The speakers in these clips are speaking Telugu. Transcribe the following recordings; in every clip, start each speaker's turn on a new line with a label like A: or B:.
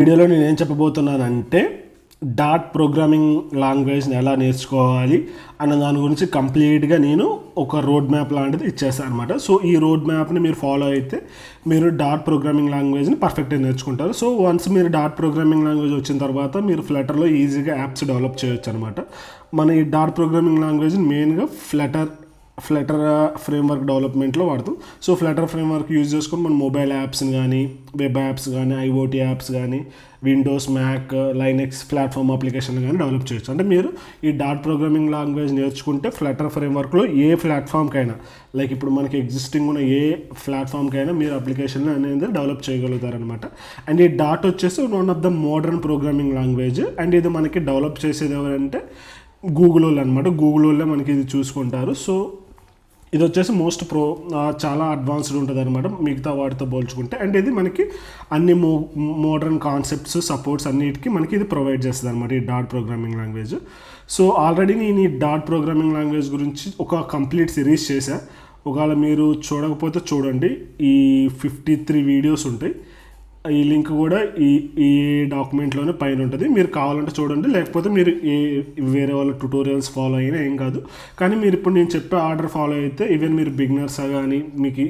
A: వీడియోలో నేను ఏం చెప్పబోతున్నానంటే డాట్ ప్రోగ్రామింగ్ లాంగ్వేజ్ని ఎలా నేర్చుకోవాలి అన్న దాని గురించి కంప్లీట్గా నేను ఒక రోడ్ మ్యాప్ లాంటిది ఇచ్చేస్తాను అనమాట. సో ఈ రోడ్ మ్యాప్ని మీరు ఫాలో అయితే మీరు డాట్ ప్రోగ్రామింగ్ లాంగ్వేజ్ని పర్ఫెక్ట్గా నేర్చుకుంటారు. సో వన్స్ మీరు డాట్ ప్రోగ్రామింగ్ లాంగ్వేజ్ వచ్చిన తర్వాత మీరు ఫ్లటర్లో ఈజీగా యాప్స్ డెవలప్ చేయొచ్చు అనమాట. మన ఈ డాట్ ప్రోగ్రామింగ్ లాంగ్వేజ్ని మెయిన్గా ఫ్లటర్ ఫ్రేమ్వర్క్ డెవలప్మెంట్లో వాడతాం. సో ఫ్లటర్ ఫ్రేమ్వర్క్ యూజ్ చేసుకొని మనం మొబైల్ యాప్స్ని కానీ, వెబ్ యాప్స్ కానీ, ఐఓటీ యాప్స్ కానీ, విండోస్, మ్యాక్, లైనెక్స్ ప్లాట్ఫామ్ అప్లికేషన్లు కానీ డెవలప్ చేయొచ్చు. అంటే మీరు ఈ డాట్ ప్రోగ్రామింగ్ లాంగ్వేజ్ నేర్చుకుంటే ఫ్లటర్ ఫ్రేమ్వర్క్లో ఏ ప్లాట్ఫామ్కైనా, లైక్ ఇప్పుడు మనకి ఎగ్జిస్టింగ్ ఉన్న ఏ ప్లాట్ఫామ్కైనా మీరు అప్లికేషన్ అనేది డెవలప్ చేయగలుగుతారనమాట. అండ్ ఈ డాట్ వచ్చేసి one of the modern programming language. And ఇది మనకి డెవలప్ చేసేది ఎవరంటే గూగుల్ వాళ్ళు అనమాట. గూగుల్ వాళ్ళే మనకి ఇది చూసుకుంటారు. సో ఇది వచ్చేసి చాలా అడ్వాన్స్డ్ ఉంటుంది అనమాట మిగతా వాటితో పోల్చుకుంటే. అండ్ ఇది మనకి అన్ని మోడర్న్ కాన్సెప్ట్స్, సపోర్ట్స్ అన్నిటికీ మనకి ఇది ప్రొవైడ్ చేస్తుంది అనమాట ఈ dot programming language. So already నేను ఈ డాట్ ప్రోగ్రామింగ్ లాంగ్వేజ్ గురించి ఒక కంప్లీట్ సిరీస్ చేశా. ఒకవేళ మీరు చూడకపోతే చూడండి, ఈ 53 వీడియోస్ ఉంటాయి. ఈ లింక్ కూడా ఈ డాక్యుమెంట్లోనే పైన ఉంటుంది. మీరు కావాలంటే చూడండి, లేకపోతే మీరు వేరే వాళ్ళ ట్యుటోరియల్స్ ఫాలో అయినా ఏం కాదు. కానీ మీరు ఇప్పుడు నేను చెప్పే ఆర్డర్ ఫాలో అయితే ఈవెన్ మీరు బిగినర్సా కానీ, మీకు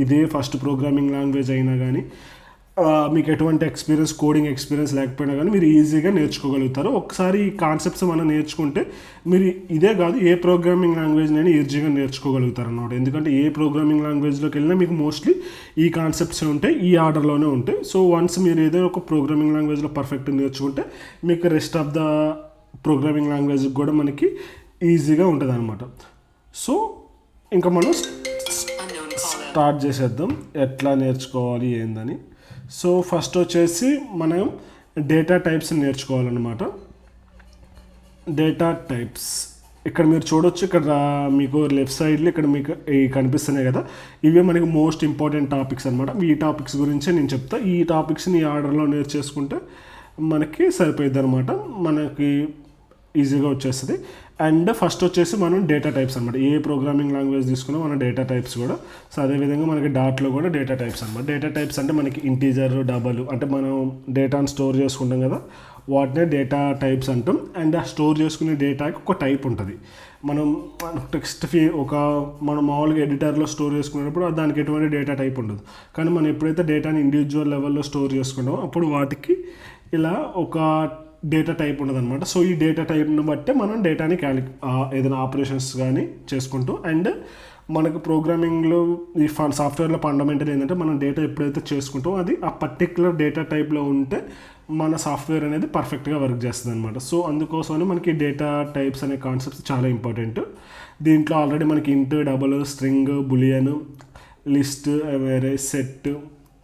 A: ఇదే ఫస్ట్ ప్రోగ్రామింగ్ లాంగ్వేజ్ అయినా కానీ, మీకు ఎటువంటి కోడింగ్ ఎక్స్పీరియన్స్ లేకపోయినా కానీ మీరు ఈజీగా నేర్చుకోగలుగుతారు. ఒకసారి ఈ కాన్సెప్ట్స్ మనం నేర్చుకుంటే మీరు ఇదే కాదు ఏ ప్రోగ్రామింగ్ లాంగ్వేజ్నైనా ఈజీగా నేర్చుకోగలుగుతారు అన్నమాట. ఎందుకంటే ఏ ప్రోగ్రామింగ్ లాంగ్వేజ్లోకి వెళ్ళినా మీకు మోస్ట్లీ ఈ కాన్సెప్ట్స్ ఉంటాయి, ఈ ఆర్డర్లోనే ఉంటాయి. సో వన్స్ మీరు ఏదైనా ఒక ప్రోగ్రామింగ్ లాంగ్వేజ్లో పర్ఫెక్ట్గా నేర్చుకుంటే మీకు rest of the programming language కూడా మనకి ఈజీగా ఉంటుంది అనమాట. సో ఇంకా మనం స్టార్ట్ చేసేద్దాం ఎట్లా నేర్చుకోవాలి ఏందని. సో ఫస్ట్ వచ్చేసి మనం డేటా టైప్స్ నేర్చుకోవాలన్నమాట. డేటా టైప్స్ ఇక్కడ మీరు చూడొచ్చు. ఇక్కడ మీకు లెఫ్ట్ సైడ్లో ఇక్కడ మీకు కనిపిస్తున్నాయి కదా, ఇవే మనకి మోస్ట్ ఇంపార్టెంట్ టాపిక్స్ అనమాట. ఈ టాపిక్స్ గురించే నేను చెప్తా. ఈ టాపిక్స్ని ఈ ఆర్డర్లో నేర్చేసుకుంటే మనకి సరిపోయింది అనమాట, మనకి ఈజీగా వచ్చేస్తుంది. అండ్ ఫస్ట్ వచ్చేసి మనం డేటా టైప్స్ అనమాట. ఏ ప్రోగ్రామింగ్ లాంగ్వేజ్ తీసుకున్నా మన డేటా టైప్స్ కూడా. సో అదేవిధంగా మనకి డాట్లో కూడా డేటా టైప్స్ అనమాట. డేటా టైప్స్ అంటే మనకి ఇంటీజర్, డబల్, అంటే మనం డేటాను స్టోర్ చేసుకుంటాం కదా, వాటినే డేటా టైప్స్ అంటాం. అండ్ ఆ స్టోర్ చేసుకునే డేటాకి ఒక టైప్ ఉంటుంది. మనం మనం మామూలుగా ఎడిటర్లో స్టోర్ చేసుకునేటప్పుడు దానికి ఎటువంటి డేటా టైప్ ఉండదు. కానీ మనం ఎప్పుడైతే డేటాని ఇండివిజువల్ లెవెల్లో స్టోర్ చేసుకుంటామో అప్పుడు వాటికి ఇలా ఒక డేటా టైప్ ఉండదు అనమాట. సో ఈ డేటా టైప్ను బట్టే మనం డేటాని ఏదైనా ఆపరేషన్స్ కానీ చేసుకుంటూ, అండ్ మనకు ప్రోగ్రామింగ్లో ఈ సాఫ్ట్వేర్లో ఫండమెంటల్ ఏంటంటే మనం డేటా ఎప్పుడైతే చేసుకుంటామో అది ఆ పర్టిక్యులర్ డేటా టైప్లో ఉంటే మన సాఫ్ట్వేర్ అనేది పర్ఫెక్ట్గా వర్క్ చేస్తుంది అనమాట. సో అందుకోసమని మనకి డేటా టైప్స్ అనే కాన్సెప్ట్స్ చాలా ఇంపార్టెంట్. దీంట్లో ఆల్రెడీ మనకి ఇంట్, డబల్, స్ట్రింగ్, బులియన్, లిస్ట్, వేరే, సెట్,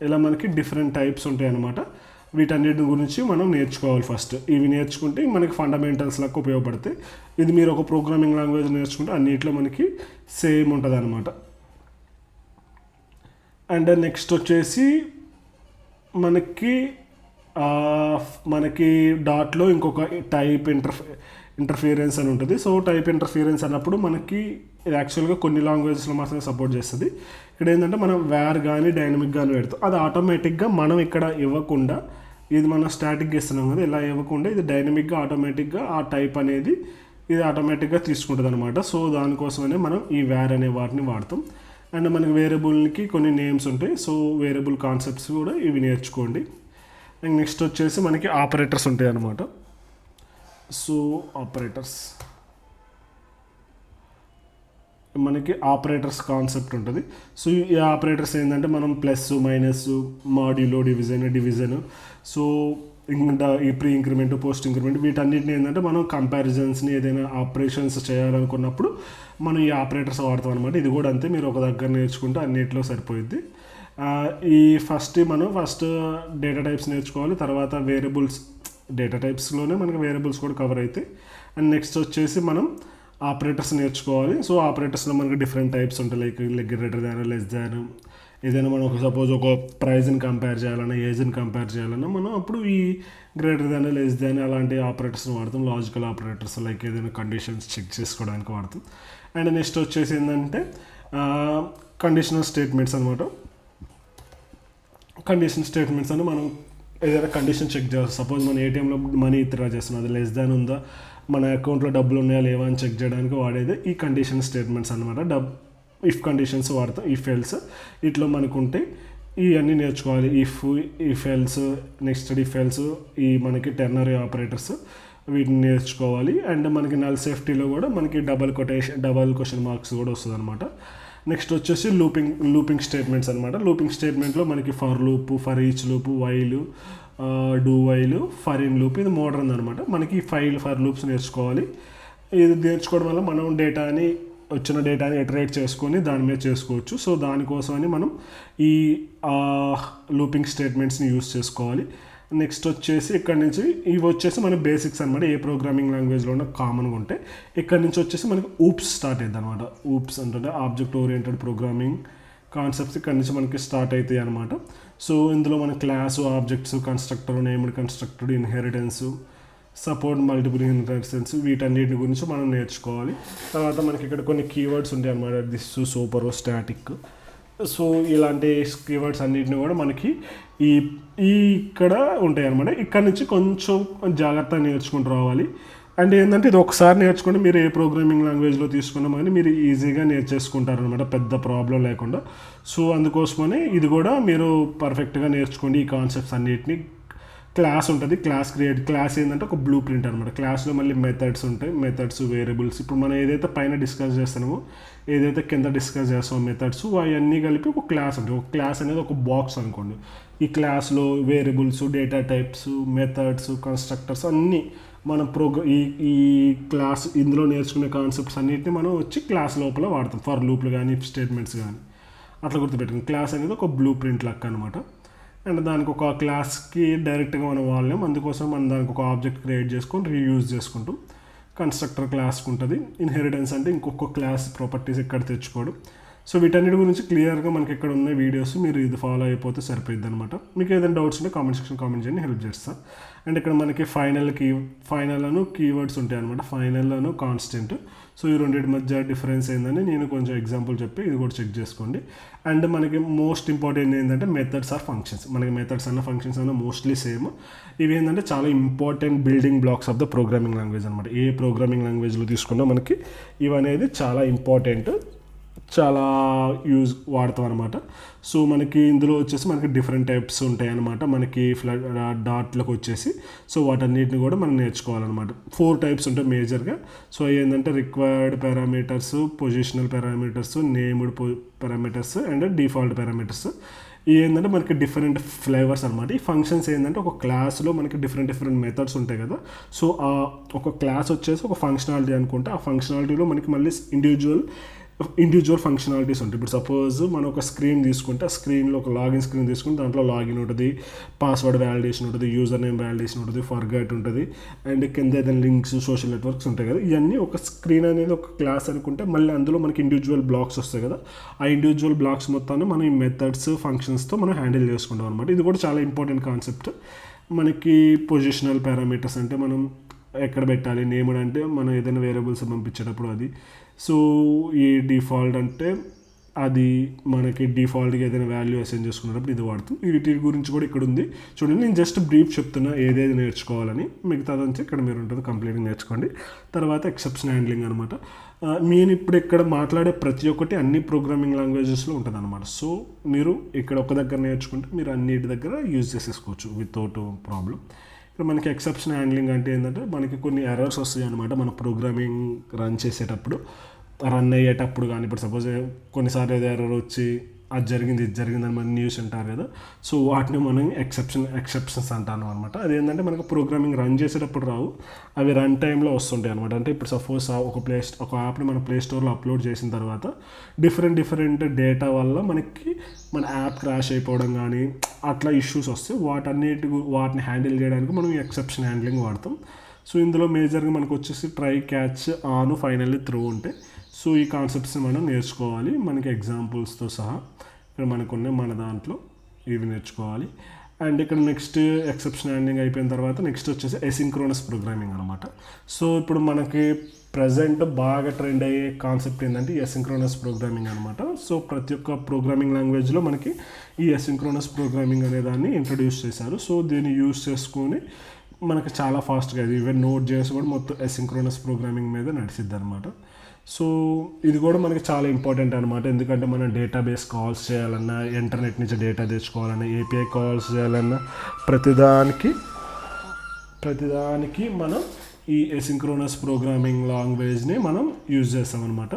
A: ఇలా మనకి డిఫరెంట్ టైప్స్ ఉంటాయి అన్నమాట. వీటన్నిటి గురించి మనం నేర్చుకోవాలి ఫస్ట్. ఇవి నేర్చుకుంటే మనకి ఫండమెంటల్స్ లాగా ఉపయోగపడతాయి. ఇది మీరు ఒక ప్రోగ్రామింగ్ లాంగ్వేజ్ నేర్చుకుంటే అన్నిట్లో మనకి సేమ్ ఉంటుంది అనమాట. అండ్ నెక్స్ట్ వచ్చేసి మనకి డాట్లో ఇంకొక టైప్ ఇంటర్ఫియరెన్స్ అని ఉంటుంది. సో టైప్ ఇంటర్ఫియరెన్స్ అన్నప్పుడు మనకి ఇది యాక్చువల్గా కొన్ని లాంగ్వేజెస్లో మాత్రమే సపోర్ట్ చేస్తుంది. ఇక్కడ ఏంటంటే మనం వేర్ కానీ డైనమిక్ కానీ పెడతాం. అది ఆటోమేటిక్గా మనం ఇక్కడ ఇవ్వకుండా, ఇది మనం స్టాటిక్గా ఇస్తున్నాం కదా, ఇలా ఇవ్వకుండా ఇది డైనమిక్గా ఆటోమేటిక్గా ఆ టైప్ అనేది ఇది ఆటోమేటిక్గా తీసుకుంటుంది అనమాట. సో దానికోసమనే మనం ఈ వేర్ అనే వాటిని వాడతాం. అండ్ మనకి వేరియబుల్కి కొన్ని నేమ్స్ ఉంటాయి. సో వేరియబుల్ కాన్సెప్ట్స్ కూడా ఇవి నేర్చుకోండి. అండ్ నెక్స్ట్ వచ్చేసి మనకి ఆపరేటర్స్ ఉంటాయి అన్నమాట. సో మనకి ఆపరేటర్స్ కాన్సెప్ట్ ఉంటుంది. సో ఈ ఆపరేటర్స్ ఏంటంటే మనం plus, minus, modulo, division, so ఈ ప్రీ ఇంక్రిమెంట్, పోస్ట్ ఇంక్రిమెంట్, వీటన్నిటిని ఏంటంటే మనం కంపారిజన్స్ని ఏదైనా ఆపరేషన్స్ చేయాలనుకున్నప్పుడు మనం ఈ ఆపరేటర్స్ వాడతాం అనమాట. ఇది కూడా అంతే, మీరు ఒక దగ్గర నేర్చుకుంటే అన్నిటిలో సరిపోయింది. మనం ఫస్ట్ డేటా టైప్స్ నేర్చుకోవాలి. తర్వాత వేరియబుల్స్, డేటా టైప్స్లోనే మనకి వేరియబుల్స్ కూడా కవర్ అవుతాయి. అండ్ నెక్స్ట్ వచ్చేసి మనం ఆపరేటర్స్ నేర్చుకోవాలి. సో ఆపరేటర్స్లో మనకి డిఫరెంట్ టైప్స్ ఉంటాయి, like greater than, less than, ఏదైనా మనం సపోజ్ ఒక ప్రైజ్ని కంపేర్ చేయాలన్నా, ఏజ్ని కంపేర్ చేయాలన్నా మనం అప్పుడు ఈ గ్రేటర్ దాన్, లెస్ దాన్ అలాంటి ఆపరేటర్స్ని వాడతాం. లాజికల్ ఆపరేటర్స్ లైక్ ఏదైనా కండిషన్స్ చెక్ చేసుకోవడానికి వాడతాం. అండ్ నెక్స్ట్ వచ్చేసి ఏంటంటే కండిషనల్ స్టేట్మెంట్స్ అనమాట. కండిషన్ స్టేట్మెంట్స్ అని మనం ఏదైనా కండిషన్ చెక్ చేస్తాం. సపోజ్ మన ఏటీఎంలో మనీ విత్డ్రా చేస్తున్నాం, అది లెస్ దాన్ ఉందా, మన అకౌంట్లో డబ్బులు ఉన్నాయా లేవా అని చెక్ చేయడానికి వాడేది ఈ కండిషన్ స్టేట్మెంట్స్ అనమాట. ఇఫ్ కండిషన్స్ వాడతాం, ఇఫ్ ఎల్స్ ఇట్లా మనకు ఉంటాయి. ఇవన్నీ నేర్చుకోవాలి. If else, next if else, ఈ మనకి టెర్నరీ ఆపరేటర్స్ వీటిని నేర్చుకోవాలి. అండ్ మనకి నల్ సేఫ్టీలో కూడా మనకి డబల్ క్వశ్చన్ మార్క్స్ కూడా వస్తుంది అనమాట. నెక్స్ట్ వచ్చేసి లూపింగ్ స్టేట్మెంట్స్ అనమాట. లూపింగ్ స్టేట్మెంట్లో మనకి for loop, for each loop, while, do while, for in loop, ఇది మోడర్న్ అనమాట. మనకి ఫర్ లూప్స్ నేర్చుకోవాలి. ఇది నేర్చుకోవడం వల్ల మనం వచ్చిన డేటాని ఇటరేట్ చేసుకొని దాని మీద చేసుకోవచ్చు. సో దానికోసమని మనం ఈ లూపింగ్ స్టేట్మెంట్స్ని యూస్ చేసుకోవాలి. నెక్స్ట్ వచ్చేసి ఇక్కడ నుంచి ఇవి వచ్చేసి మన బేసిక్స్ అనమాట. ఏ ప్రోగ్రామింగ్ లాంగ్వేజ్లో ఉన్న కామన్గా ఉంటాయి. ఇక్కడ నుంచి వచ్చేసి మనకి ఊప్స్ స్టార్ట్ అవుతుంది అనమాట. ఊప్స్ అంటే ఆబ్జెక్ట్ ఓరియంటెడ్ ప్రోగ్రామింగ్ కాన్సెప్ట్స్ ఇక్కడ నుంచి మనకి స్టార్ట్ అవుతాయి అనమాట. సో ఇందులో మన class, objects, constructor, named constructor, inheritance, support multiple inheritance, వీటన్నిటి గురించి మనం నేర్చుకోవాలి. తర్వాత మనకి ఇక్కడ కొన్ని కీవర్డ్స్ ఉంటాయి అనమాట. This, super, static. సో ఇలాంటి కీవర్డ్స్ అన్నిటిని కూడా మనకి ఇక్కడ ఉంటాయి అనమాట. ఇక్కడ నుంచి కొంచెం జాగ్రత్తగా నేర్చుకుంటూ రావాలి. అండ్ ఏంటంటే ఇది ఒకసారి నేర్చుకుంటే మీరు ఏ ప్రోగ్రామింగ్ లాంగ్వేజ్లో తీసుకున్నా కానీ మీరు ఈజీగా నేర్చేసుకుంటారనమాట, పెద్ద ప్రాబ్లం లేకుండా. సో అందుకోసమని ఇది కూడా మీరు పర్ఫెక్ట్గా నేర్చుకోండి. ఈ కాన్సెప్ట్స్ అన్నిటిని. క్లాస్ ఉంటుంది, క్లాస్ ఏంటంటే ఒక బ్లూ ప్రింట్ అనమాట. క్లాస్లో మళ్ళీ మెథడ్స్ ఉంటాయి, మెథడ్స్, వేరియబుల్స్. ఇప్పుడు మనం ఏదైతే పైన డిస్కస్ చేస్తున్నామో, ఏదైతే కింద డిస్కస్ చేస్తామో మెథడ్స్, అవన్నీ కలిపి ఒక క్లాస్ ఉంటుంది. ఒక క్లాస్ అనేది ఒక బాక్స్ అనుకోండి. ఈ క్లాస్లో variables, data types, methods, constructors అన్నీ మనం ఈ క్లాస్ ఇందులో నేర్చుకునే కాన్సెప్ట్స్ అన్నిటిని మనం వచ్చి క్లాస్ లోపల వాడతాం. ఫర్ లూప్లు కానీ, ఇఫ్ స్టేట్మెంట్స్ కానీ. అట్లా గుర్తుపెట్టుకుని క్లాస్ అనేది ఒక బ్లూ ప్రింట్ లెక్క అనమాట. అండ్ దానికి ఒక క్లాస్కి డైరెక్ట్గా మనం వాడలేం, అందుకోసం మనం దానికి ఒక ఆబ్జెక్ట్ క్రియేట్ చేసుకొని రీయూజ్ చేసుకుంటాం. కన్స్ట్రక్టర్ క్లాస్కి ఉంటుంది. ఇన్హెరిటెన్స్ అంటే ఇంకొక క్లాస్ ప్రాపర్టీస్ ఇక్కడ తెచ్చుకోవడం. సో వీటన్నిటి గురించి క్లియర్గా మనకి ఇక్కడ ఉన్న వీడియోస్ మీరు ఇది ఫాలో అయిపోతే సరిపోయింది అనమాట. మీకు ఏదైనా డౌట్స్ ఉంటే కామెంట్ సెక్షన్ కామెంట్ చేయండి, హెల్ప్ చేస్తాను. అండ్ ఇక్కడ మనకి ఫైనల్ కీవర్డ్స్ ఉంటాయి అనమాట. Final constant. సో ఈ రెండింటి మధ్య డిఫరెన్స్ ఏందని నేను కొంచెం ఎగ్జాంపుల్ చెప్పి ఇది కూడా చెక్ చేసుకోండి. అండ్ మనకి మోస్ట్ ఇంపార్టెంట్ ఏంటంటే మెథడ్స్ ఆర్ ఫంక్షన్స్. మనకి మెథడ్స్ అన్న ఫంక్షన్స్ అన్న మోస్ట్లీ సేమ్. ఇవి ఏంటంటే చాలా important building blocks of the programming language అనమాట. ఏ ప్రోగ్రామింగ్ లాంగ్వేజ్లో తీసుకున్నా మనకి ఇవనేది చాలా ఇంపార్టెంట్, చాలా వాడతాం అనమాట. సో మనకి ఇందులో వచ్చేసి మనకి డిఫరెంట్ టైప్స్ ఉంటాయి అనమాట. మనకి డాట్లకు వచ్చేసి సో వాటన్నిటిని కూడా మనం నేర్చుకోవాలన్నమాట. 4 టైప్స్ ఉంటాయి మేజర్గా. సో ఏంటంటే required parameters, positional parameters, named parameters and default parameters. ఇవి ఏంటంటే మనకి డిఫరెంట్ ఫ్లేవర్స్ అనమాట. ఈ ఫంక్షన్స్ ఏంటంటే ఒక క్లాస్లో మనకి డిఫరెంట్ మెథడ్స్ ఉంటాయి కదా. సో ఒక క్లాస్ వచ్చేసి ఒక ఫంక్షనాలిటీ అనుకుంటే ఆ ఫంక్షనాలిటీలో మనకి మళ్ళీ ఇండివిజువల్ ఫంక్షనాలిటీస్ ఉంటాయి. ఇప్పుడు సపోజ్ మనం ఒక స్క్రీన్ తీసుకుంటే ఆ స్క్రీన్లో ఒక లాగిన్ స్క్రీన్ తీసుకుంటే దాంట్లో లాగిన్ ఉంటుంది, పాస్వర్డ్ వ్యాలిడేషన్ ఉంటుంది, యూజర్ నేమ్ వ్యాలిడేషన్ ఉంటుంది, ఫర్గట్ ఉంటుంది, అండ్ కింద ఏదైనా లింక్స్, సోషల్ నెట్వర్క్స్ ఉంటాయి కదా. ఇవన్నీ ఒక స్క్రీన్ అనేది ఒక క్లాస్ అనుకుంటే మళ్ళీ అందులో మనకి ఇండివిజువల్ బ్లాక్స్ వస్తాయి కదా. ఆ ఇండివిజువల్ బ్లాక్స్ మొత్తాన్ని మనం ఈ మెథడ్స్, ఫంక్షన్స్తో మనం హ్యాండిల్ చేసుకుంటాం అనమాట. ఇది కూడా చాలా ఇంపార్టెంట్ కాన్సెప్ట్. మనకి పొజిషనల్ పారామీటర్స్ అంటే మనం ఎక్కడ పెట్టాలి, నేమ్డ్ అంటే మనం ఏదైనా వేరియబుల్స్ పంపించేటప్పుడు అది. సో ఈ డిఫాల్ట్ అంటే అది మనకి డిఫాల్ట్గా ఏదైనా వాల్యూ అసైన్ చేసుకున్నప్పుడు ఇది వాడుతాం. వీటి గురించి కూడా ఇక్కడ ఉంది చూడండి. నేను జస్ట్ బ్రీఫ్ చెప్తున్నా ఏదేది నేర్చుకోవాలని, మిగతాదంతా ఇక్కడ మీరు ఉంటుంది కంప్లీట్గా నేర్చుకోండి. తర్వాత ఎక్సెప్షన్ హ్యాండ్లింగ్ అనమాట. నేను ఇప్పుడు ఇక్కడ మాట్లాడే ప్రతి ఒక్కటి అన్ని ప్రోగ్రామింగ్ లాంగ్వేజెస్లో ఉంటుంది అనమాట. సో మీరు ఇక్కడ ఒక దగ్గర నేర్చుకుంటే మీరు అన్నిటి దగ్గర యూజ్ చేసేసుకోవచ్చు వితౌట్ ప్రాబ్లం. ఇప్పుడు మనకి ఎక్సెప్షన్ హ్యాండ్లింగ్ అంటే ఏంటంటే మనకి కొన్ని ఎర్రర్స్ వస్తాయి అనమాట. మన ప్రోగ్రామింగ్ రన్ చేసేటప్పుడు, రన్ అయ్యేటప్పుడు కానీ. ఇప్పుడు సపోజ్ కొన్నిసార్లు ఏదో ఎర్రర్ వచ్చి అది జరిగింది ఇది జరిగిందని మన న్యూస్ అంటారు కదా. సో వాటిని మనం ఎక్సెప్షన్స్ అంటాను అనమాట. అదేంటంటే మనకు ప్రోగ్రామింగ్ రన్ చేసేటప్పుడు రావు, అవి రన్ టైంలో వస్తుంటాయి అనమాట. అంటే ఇప్పుడు సపోజ్ ఒక యాప్ని మన ప్లే స్టోర్లో అప్లోడ్ చేసిన తర్వాత డిఫరెంట్ డేటా వల్ల మన యాప్ క్రాష్ అయిపోవడం కానీ అట్లా ఇష్యూస్ వస్తాయి. వాటిని హ్యాండిల్ చేయడానికి మనం ఎక్సెప్షన్ హ్యాండ్లింగ్ వాడతాం. సో ఇందులో మేజర్గా మనకు వచ్చేసి try, catch, on, finally throw ఉంటాయి. సో ఈ కాన్సెప్ట్స్ని మనం నేర్చుకోవాలి మనకి ఎగ్జాంపుల్స్తో సహా. ఇక్కడ మనకున్న మన దాంట్లో ఇవి నేర్చుకోవాలి. అండ్ ఇక్కడ నెక్స్ట్ ఎక్సెప్షన్ హ్యాండ్లింగ్ అయిపోయిన తర్వాత నెక్స్ట్ వచ్చేసి ఎసింక్రోనస్ ప్రోగ్రామింగ్ అనమాట. సో ఇప్పుడు మనకి ప్రజెంట్ బాగా ట్రెండ్ అయ్యే కాన్సెప్ట్ ఏంటంటే ఎసింక్రోనస్ ప్రోగ్రామింగ్ అనమాట. సో ప్రతి ఒక్క ప్రోగ్రామింగ్ లాంగ్వేజ్లో మనకి ఈ ఎసింక్రోనస్ ప్రోగ్రామింగ్ అనే దాన్ని ఇంట్రడ్యూస్ చేశారు. సో దీన్ని యూస్ చేసుకొని మనకి చాలా ఫాస్ట్గా ఇది ఈవెన్ నోట్ చేసి కూడా మొత్తం ఎసింక్రోనస్ ప్రోగ్రామింగ్ మీద నడిచిద్ది అనమాట. సో ఇది కూడా మనకి చాలా ఇంపార్టెంట్ అనమాట. ఎందుకంటే మనం డేటాబేస్ కాల్స్ చేయాలన్నా, ఇంటర్నెట్ నుంచి డేటా తెచ్చుకోవాలన్నా, ఏపీఐ కాల్స్ చేయాలన్నా ప్రతిదానికి మనం ఈ ఎసింక్రోనస్ ప్రోగ్రామింగ్ లాంగ్వేజ్ని మనం యూజ్ చేస్తామన్నమాట.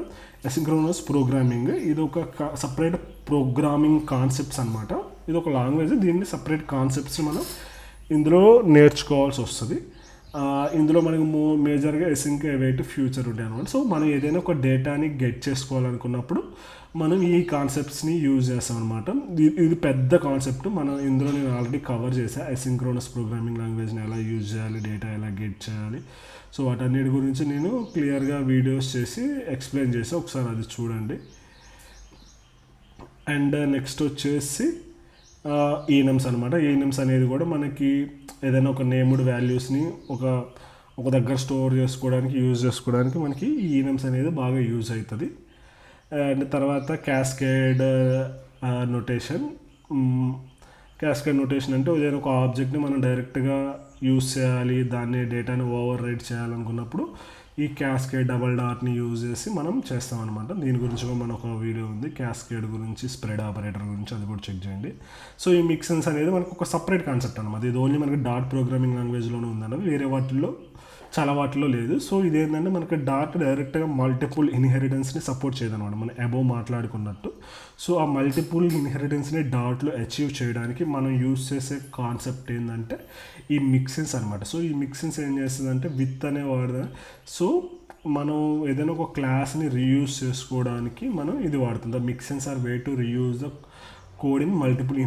A: ఎసింక్రోనస్ ప్రోగ్రామింగ్ ఇది ఒక సపరేట్ ప్రోగ్రామింగ్ కాన్సెప్ట్స్ అనమాట. ఇది ఒక లాంగ్వేజ్, దీన్ని సపరేట్ కాన్సెప్ట్స్ మనం ఇందులో నేర్చుకోవాల్సి వస్తుంది. ఇందులో మనకు మేజర్గా ఎసింక్ అవైట్ ఫ్యూచర్ ఉంటాయి అనమాట. సో మనం ఏదైనా ఒక డేటాని గెట్ చేసుకోవాలనుకున్నప్పుడు మనం ఈ కాన్సెప్ట్స్ని యూజ్ చేస్తాం అనమాట. ఇది పెద్ద కాన్సెప్ట్. ఇందులో నేను ఆల్రెడీ కవర్ చేశాను. ఎసింక్రోనస్ ప్రోగ్రామింగ్ లాంగ్వేజ్ని ఎలా యూజ్ చేయాలి, డేటా ఎలా గెట్ చేయాలి, సో వాటన్నిటి గురించి నేను క్లియర్గా వీడియోస్ చేసి ఎక్స్ప్లెయిన్ చేసి ఒకసారి అది చూడండి. అండ్ నెక్స్ట్ వచ్చేసి ఈనమ్స్ అనమాట. ఈనమ్స్ అనేది కూడా మనకి ఏదైనా ఒక నేమ్డ్ వాల్యూస్ని ఒక దగ్గర స్టోర్ చేసుకోవడానికి యూజ్ చేసుకోవడానికి మనకి ఈ ఈనమ్స్ అనేది బాగా యూజ్ అవుతుంది. అండ్ తర్వాత క్యాస్కేడ్ నొటేషన్. క్యాస్కేడ్ నొటేషన్ అంటే ఏదైనా ఒక ఆబ్జెక్ట్ని మనం డైరెక్ట్గా యూజ్ చేయాలి, దాన్ని డేటాని ఓవర్ రైట్ చేయాలనుకున్నప్పుడు ఈ క్యాస్కేడ్ డబల్ డాట్ని యూజ్ చేసి మనం చేస్తామన్నమాట. దీని గురించి కూడా మన ఒక వీడియో ఉంది క్యాస్కేడ్ గురించి, స్ప్రెడ్ ఆపరేటర్ గురించి, అది కూడా చెక్ చేయండి. సో ఈ మిక్సెన్స్ అనేది మనకు ఒక సపరేట్ కాన్సెప్ట్ అనమాట. ఇది ఓన్లీ మనకి డాట్ ప్రోగ్రామింగ్ లాంగ్వేజ్లోనే ఉందన్నది, వేరే చాలా వాటిల్లో లేదు. సో ఇదేంటంటే మనకి డాట్ డైరెక్ట్గా మల్టిపుల్ ఇన్హెరిటెన్స్ని సపోర్ట్ చేయదన్నమాట, మనం అబోవ్ మాట్లాడుకున్నట్టు. సో ఆ మల్టిపుల్ ఇన్హెరిటెన్స్ని డాట్లో అచీవ్ చేయడానికి మనం యూజ్ చేసే కాన్సెప్ట్ ఏంటంటే ఈ మిక్సెన్స్ అనమాట. సో ఈ మిక్సెన్స్ ఏం చేస్తుందంటే విత్ అనే వర్డ్. సో మనం ఏదైనా ఒక క్లాస్ని రీయూజ్ చేసుకోవడానికి మనం ఇది వాడుతుంది. The mixins are way to reuse the code in multiple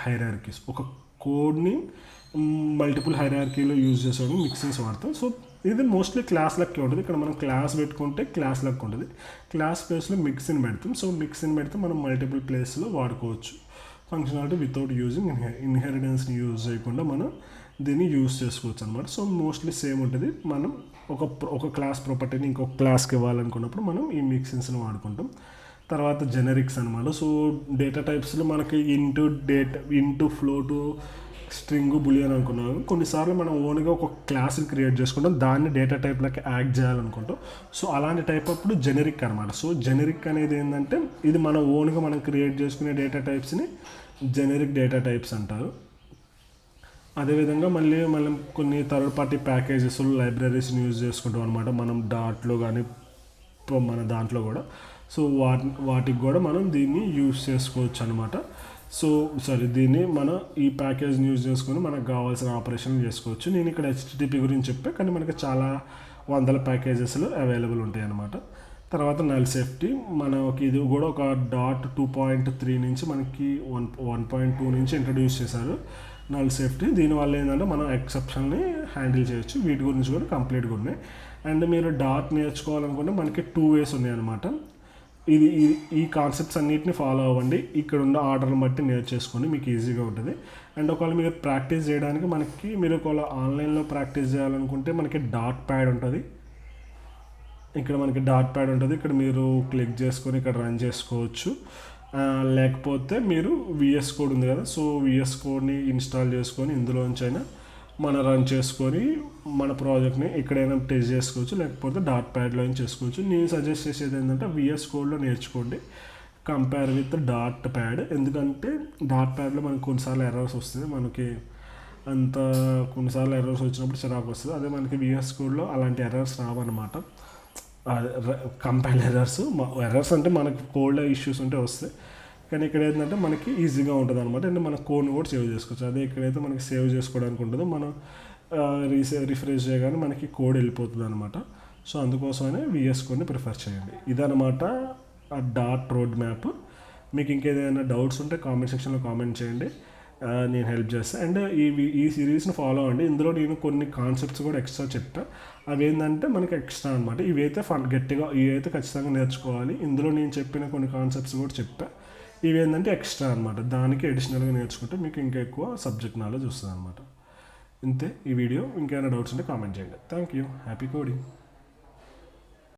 A: hierarchies. ఒక కోడ్ని మల్టిపుల్ హైరార్కీలో యూజ్ చేసేవాడు మిక్సెన్స్ వాడతాం. సో ఇది మోస్ట్లీ క్లాస్ లెక్క ఉంటుంది. ఇక్కడ మనం క్లాస్ పెట్టుకుంటే క్లాస్ లెక్క ఉంటుంది, క్లాస్ ప్లేస్లో మిక్స్ని పెడతాం. సో మిక్స్ని పెడితే మనం మల్టిపుల్ ప్లేస్లో వాడుకోవచ్చు ఫంక్షనాలిటీ వితౌట్ యూజింగ్ ఇన్హెరిటెన్స్ని యూజ్ చేయకుండా మనం దీన్ని యూజ్ చేసుకోవచ్చు అనమాట. సో మోస్ట్లీ సేమ్ ఉంటుంది. మనం ఒక క్లాస్ ప్రాపర్టీని ఇంకొక క్లాస్కి ఇవ్వాలనుకున్నప్పుడు మనం ఈ మిక్సెన్స్ని వాడుకుంటాం. తర్వాత జెనరిక్స్ అనమాట. సో డేటా టైప్స్లో మనకి ఇంటూ ఫ్లోటు, స్ట్రింగ్, బులియన్ అనుకున్నాం. కొన్నిసార్లు మనం ఓన్గా ఒక క్లాస్ని క్రియేట్ చేసుకుంటాం, దాన్ని డేటా టైప్లోకి యాడ్ చేయాలనుకుంటాం. సో అలాంటి టైప్ అప్పుడు జెనరిక్ అనమాట. సో జెనరిక్ అనేది ఏంటంటే ఇది మన ఓన్గా మనం క్రియేట్ చేసుకునే డేటా టైప్స్ని జెనరిక్ డేటా టైప్స్ అంటారు. అదేవిధంగా మళ్ళీ మనం కొన్ని థర్డ్ పార్టీ ప్యాకేజెస్, లైబ్రరీస్ని యూజ్ చేసుకుంటాం అనమాట, మనం డాట్లో కానీ మన దాంట్లో కూడా. సో వాటికి కూడా మనం దీన్ని యూజ్ చేసుకోవచ్చు అనమాట. దీన్ని మనం ఈ ప్యాకేజ్ని యూజ్ చేసుకొని మనకు కావాల్సిన ఆపరేషన్లు చేసుకోవచ్చు. నేను ఇక్కడ హెచ్టిటిపి గురించి చెప్పా, కానీ మనకి చాలా వందల ప్యాకేజెస్లు అవైలబుల్ ఉంటాయి అన్నమాట. తర్వాత నల్ సేఫ్టీ, మనకి ఇది కూడా ఒక .2.3 నుంచి మనకి 1.2 నుంచి ఇంట్రడ్యూస్ చేశారు నల్ సేఫ్టీ. దీనివల్ల ఏంటంటే మనం ఎక్సెప్షన్ని హ్యాండిల్ చేయొచ్చు. వీటి గురించి కూడా కంప్లీట్గా ఉన్నాయి. అండ్ మీరు డాట్ నేర్చుకోవాలనుకుంటే మనకి 2 ways ఉన్నాయి అన్నమాట. ఈ కాన్సెప్ట్స్ అన్నిటిని ఫాలో అవ్వండి. ఇక్కడ ఉన్న ఆర్డర్ని బట్టి నేర్చేసుకొని మీకు ఈజీగా ఉంటుంది. అండ్ ఒకవేళ మీరు ప్రాక్టీస్ చేయడానికి మీరు ఒకవేళ ఆన్లైన్లో ప్రాక్టీస్ చేయాలనుకుంటే మనకి డాట్ ప్యాడ్ ఉంటుంది. ఇక్కడ మనకి డాట్ ప్యాడ్ ఉంటుంది. ఇక్కడ మీరు క్లిక్ చేసుకొని ఇక్కడ రన్ చేసుకోవచ్చు. లేకపోతే మీరు విఎస్ కోడ్ ఉంది కదా, సో విఎస్ కోడ్ని ఇన్స్టాల్ చేసుకొని ఇందులోంచైనా మనం రన్ చేసుకొని మన ప్రాజెక్ట్ని ఎక్కడైనా టెస్ట్ చేసుకోవచ్చు, లేకపోతే డాట్ ప్యాడ్లో చేసుకోవచ్చు. నేను సజెస్ట్ చేసేది ఏంటంటే విఎస్ కోడ్లో నేర్చుకోండి కంపేర్ విత్ డాట్ ప్యాడ్. ఎందుకంటే డాట్ ప్యాడ్లో మనకు కొన్నిసార్లు ఎర్రర్స్ వస్తుంది, కొన్నిసార్లు ఎర్రర్స్ వచ్చినప్పుడు చిరాకు వస్తుంది. అదే మనకి విఎస్ కోడ్లో అలాంటి ఎర్రర్స్ రావన్నమాట. కంపైల్ ఎర్రర్స్ అంటే మనకి కోడ్లో ఇష్యూస్ ఉంటే వస్తాయి, కానీ ఇక్కడ ఏంటంటే మనకి ఈజీగా ఉంటుంది అనమాట. అండ్ మన కోడ్ని కూడా సేవ్ చేసుకోవచ్చు. అదే ఇక్కడైతే మనకి సేవ్ చేసుకోవడానికి ఉంటుందో మనం రిఫ్రెష్ చేయగానే మనకి కోడ్ వెళ్ళిపోతుంది అనమాట. సో అందుకోసమనే విఎస్ కోడ్ని ప్రిఫర్ చేయండి. ఇదనమాట ఆ డాట్ రోడ్ మ్యాప్. మీకు ఇంకేదైనా డౌట్స్ ఉంటే కామెంట్ సెక్షన్లో కామెంట్ చేయండి, నేను హెల్ప్ చేస్తాను. అండ్ ఈ సిరీస్ని ఫాలో అవ్వండి. ఇందులో నేను కొన్ని కాన్సెప్ట్స్ కూడా ఎక్స్ట్రా చెప్తా. అవి ఏంటంటే మనకి ఎక్స్ట్రా అనమాట. ఇవైతే ఇవైతే ఖచ్చితంగా నేర్చుకోవాలి. ఇందులో నేను చెప్పిన కొన్ని కాన్సెప్ట్స్ కూడా చెప్పా. ఇవి ఏంటంటే ఎక్స్ట్రా అనమాట, దానికి అడిషనల్గా నేర్చుకుంటే మీకు ఇంకా ఎక్కువ సబ్జెక్ట్ నాలెడ్జ్ వస్తుంది అనమాట. ఇంతే ఈ వీడియో. ఇంకేమైనా డౌట్స్ ఉంటే కామెంట్ చేయండి. Thank you. Happy coding.